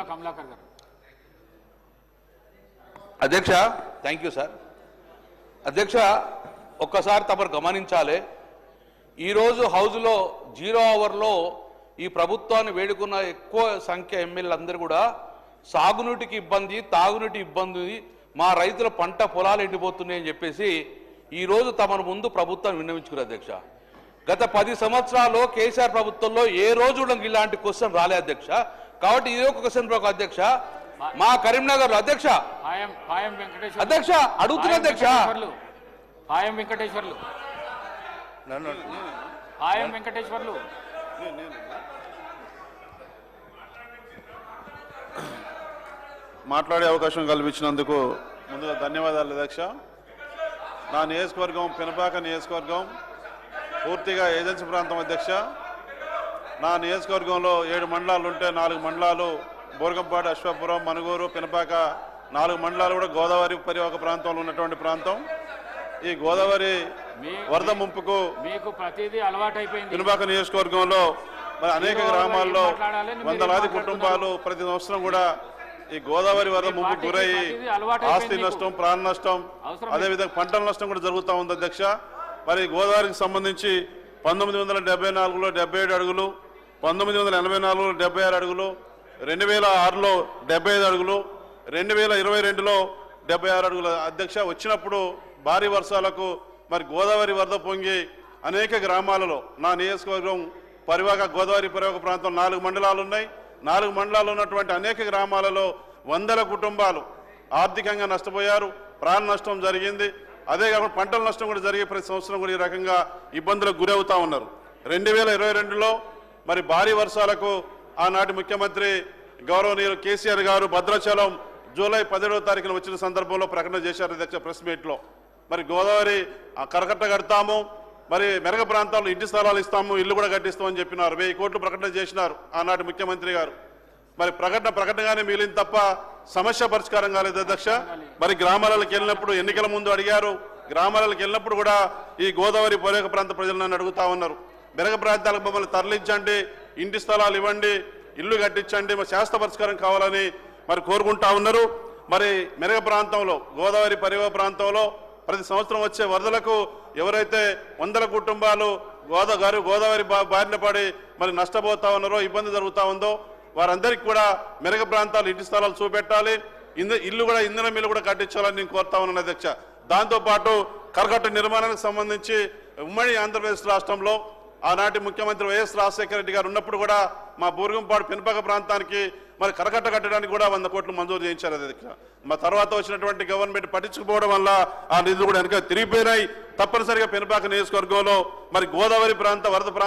కమలాకర్ గారు. అధ్యక్ష, thank you sir. అధ్యక్ష, ఒక్కసారి తమరు గమనించాలి, ఈరోజు హౌజ్లో 0 అవర్లో ఈ ప్రభుత్వాన్ని వేడుకున్న ఎక్కువ సంఖ్య ఎమ్మెల్యేలు అందరూ కూడా సాగునీటికి ఇబ్బంది, తాగునీటి ఇబ్బంది, మా రైతుల పంట పొలాలు ఎండిపోతున్నాయని చెప్పేసి ఈరోజు తమను ముందు ప్రభుత్వాన్ని విన్నవించుకున్నారు. అధ్యక్ష, గత 10 సంవత్సరాల్లో కేసీఆర్ ప్రభుత్వంలో ఏ రోజు కూడా ఇలాంటి క్వశ్చన్ రాలే అధ్యక్ష. కాబట్టి ఇది ఒక క్వశ్చన్ అధ్యక్ష. మా కరీంనగర్ అధ్యక్ష అధ్యక్ష అడుగుతున్నా అధ్యక్ష, పాయం వెంకటేశ్వర్లు మాట్లాడే అవకాశం కల్పించినందుకు ముందుగా ధన్యవాదాలు అధ్యక్ష. నా నియోజకవర్గం పినపాక నియోజకవర్గం పూర్తిగా ఏజెన్సీ ప్రాంతం అధ్యక్ష. నా నియోజకవర్గంలో 7 మండలాలు ఉంటే 4 మండలాలు బోర్గంపాడు, అశ్వాపురం, మనుగూరు, పినపాక 4 మండలాలు కూడా గోదావరి పరివాహక ప్రాంతంలో ఉన్నటువంటి ప్రాంతం. ఈ గోదావరి వరద ముంపుకు మీకు ప్రతిదీ అలవాటైపోయింది. పినపాక నియోజకవర్గంలో మరి అనేక గ్రామాల్లో వందలాది కుటుంబాలు ప్రతి సంవత్సరం కూడా ఈ గోదావరి వరద ముంపు గురయ్యి ఆస్తి నష్టం, ప్రాణ నష్టం, అదేవిధంగా పంటల నష్టం కూడా జరుగుతూ ఉంది అధ్యక్ష. మరి గోదావరికి సంబంధించి 1974లో 77 అడుగులు, 1984లో 76 అడుగులు, 2006లో 75 అడుగులు, 2022లో 76 అడుగుల అధ్యక్ష. వచ్చినప్పుడు భారీ వర్షాలకు మరి గోదావరి వరద పొంగి అనేక గ్రామాలలో, నా నియోజకవర్గం పరివాహక గోదావరి పరివాహక ప్రాంతం 4 మండలాలు ఉన్నాయి. 4 మండలాలు ఉన్నటువంటి అనేక గ్రామాలలో వందల కుటుంబాలు ఆర్థికంగా నష్టపోయారు, ప్రాణ నష్టం జరిగింది. అదే కాకుండా పంటల నష్టం కూడా జరిగే ప్రతి సంవత్సరం కూడా ఈ రకంగా ఇబ్బందులకు గురవుతూ ఉన్నారు. 2022లో మరి భారీ వర్షాలకు ఆనాటి ముఖ్యమంత్రి గౌరవనీయులు కేసీఆర్ గారు భద్రాచలం జూలై 17వ తారీఖున వచ్చిన సందర్భంలో ప్రకటన చేశారు అధ్యక్ష ప్రెస్ మీట్లో. మరి గోదావరి కరకట్ట కడతాము, మరి మెరగ ప్రాంతాల్లో ఇంటి స్థలాలు ఇస్తాము, ఇల్లు కూడా కట్టిస్తామని చెప్పినారు. 1000 కోట్లు ప్రకటన చేసినారు ఆనాటి ముఖ్యమంత్రి గారు. మరి ప్రకటనగానే మిగిలింది తప్ప సమస్య పరిష్కారం కాలేదు అధ్యక్ష. మరి గ్రామాలకు వెళ్ళినప్పుడు, ఎన్నికల ముందు అడిగారు, గ్రామాలకు వెళ్ళినప్పుడు కూడా ఈ గోదావరి పరివాహక ప్రాంత ప్రజలు నన్ను అడుగుతా ఉన్నారు, మెరగ ప్రాంతాలకు మమ్మల్ని తరలించండి, ఇంటి స్థలాలు ఇవ్వండి, ఇల్లు కట్టించండి, మరి శాశ్వత పరిష్కారం కావాలని మరి కోరుకుంటా ఉన్నారు. మరి మెరగ ప్రాంతంలో, గోదావరి పరివాహక ప్రాంతంలో ప్రతి సంవత్సరం వచ్చే వరదలకు ఎవరైతే వందల కుటుంబాలు గోదావరి బారిన పడి మరి నష్టపోతా ఉన్నారో, ఇబ్బంది జరుగుతూ ఉందో వారందరికీ కూడా మెరగ ప్రాంతాలు ఇంటి స్థలాలు చూపెట్టాలి, ఇల్లు కూడా ఇంధన మిల్లు కూడా కట్టించాలని నేను కోరుతా ఉన్నాను అధ్యక్ష. దాంతోపాటు కరకట్ట నిర్మాణానికి సంబంధించి ఉమ్మడి ఆంధ్రప్రదేశ్ రాష్ట్రంలో ఆనాటి ముఖ్యమంత్రి వైఎస్ రాజశేఖర రెడ్డి గారు ఉన్నప్పుడు కూడా మా బూర్గంపాడు పినపాక ప్రాంతానికి మరి కరకట్ట కట్టడానికి కూడా 100 కోట్లు మంజూరు చేయించారు అధ్యక్ష. మా తర్వాత వచ్చినటువంటి గవర్నమెంట్ పట్టించుకుపోవడం వల్ల ఆ నిధులు కూడా వెనక తిరిగిపోయినాయి. తప్పనిసరిగా పినపాక నియోజకవర్గంలో మరి గోదావరి ప్రాంత వరద ప్రాంతం